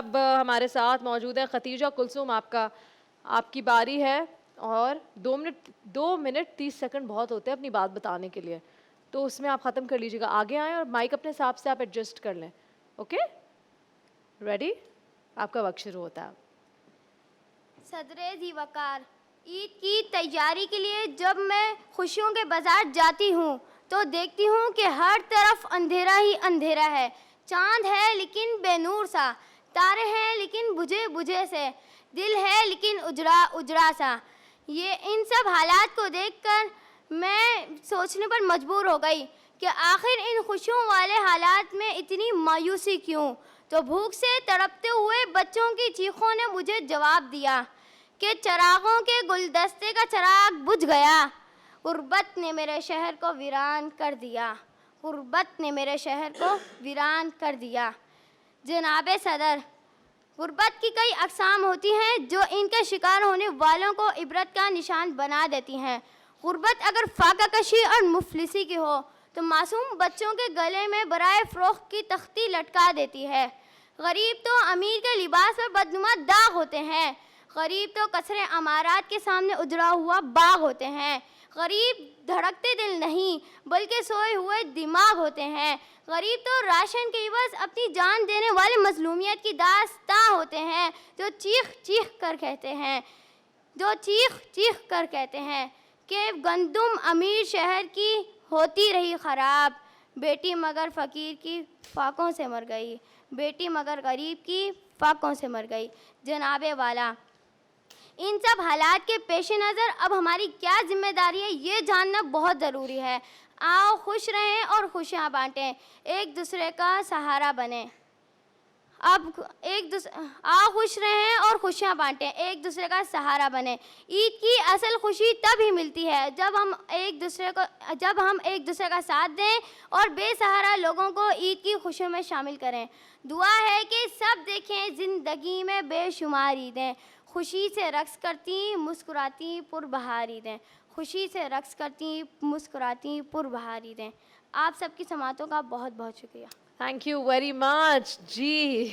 اب ہمارے ساتھ موجود ہے ختیجہ کلثوم. آپ کی باری ہے اور 2 منٹ 30 سیکنڈ بہت ہوتے ہیں اپنی بات بتانے کے لیے, تو اس میں آپ ختم کر لیجیے گا. آگے آئیں اور مائک اپنے حساب سے آپ ایڈجسٹ کر لیں. Okay, ready? آپ کا وقت شروع ہوتا ہے. صدر ذی وقار, عید کی تیاری کے لیے جب میں خوشیوں کے بازار جاتی ہوں تو دیکھتی ہوں کہ ہر طرف اندھیرا ہی اندھیرا ہے. چاند ہے لیکن بے نور سا, تارے ہیں لیکن بجھے بجھے سے, دل ہے لیکن اجڑا اجڑا سا. ان سب حالات کو دیکھ کر میں سوچنے پر مجبور ہو گئی کہ آخر ان خوشیوں والے حالات میں اتنی مایوسی کیوں؟ تو بھوک سے تڑپتے ہوئے بچوں کی چیخوں نے مجھے جواب دیا کہ چراغوں کے گلدستے کا چراغ بجھ گیا. غربت نے میرے شہر کو ویران کر دیا, غربت نے میرے شہر کو ویران کر دیا. جناب صدر, غربت کی کئی اقسام ہوتی ہیں جو ان کے شکار ہونے والوں کو عبرت کا نشان بنا دیتی ہیں. غربت اگر فاقہ کشی اور مفلسی کی ہو تو معصوم بچوں کے گلے میں برائے فروخت کی تختی لٹکا دیتی ہے. غریب تو امیر کے لباس پر بدنما داغ ہوتے ہیں, غریب تو قصر عمارات کے سامنے اجڑا ہوا باغ ہوتے ہیں. غریب دھڑکتے دل نہیں بلکہ سوئے ہوئے دماغ ہوتے ہیں. غریب تو راشن کے عوض اپنی جان دینے والے مظلومیت کی داستاں ہوتے ہیں جو چیخ چیخ کر کہتے ہیں کہ گندم امیر شہر کی ہوتی رہی خراب, بیٹی مگر فقیر کی فاقوں سے مر گئی, بیٹی مگر غریب کی فاقوں سے مر گئی. جناب والا, ان سب حالات کے پیش نظر اب ہماری کیا ذمہ داری ہے یہ جاننا بہت ضروری ہے. آؤ خوش رہیں اور خوشیاں بانٹیں, ایک دوسرے کا سہارا بنیں. آؤ خوش رہیں اور خوشیاں بانٹیں, ایک دوسرے کا سہارا بنیں. عید کی اصل خوشی تب ہی ملتی ہے جب ہم ایک دوسرے کا ساتھ دیں اور بے سہارا لوگوں کو عید کی خوشیوں میں شامل کریں. دعا ہے کہ سب دیکھیں زندگی میں بے شمار عیدیں, خوشی سے رقص کرتی مسکراتی پربہار عیدیں, خوشی سے رقص کرتی مسکراتی پربہار عیدیں. آپ سب کی سماعتوں کا بہت بہت شکریہ. Thank you very much G.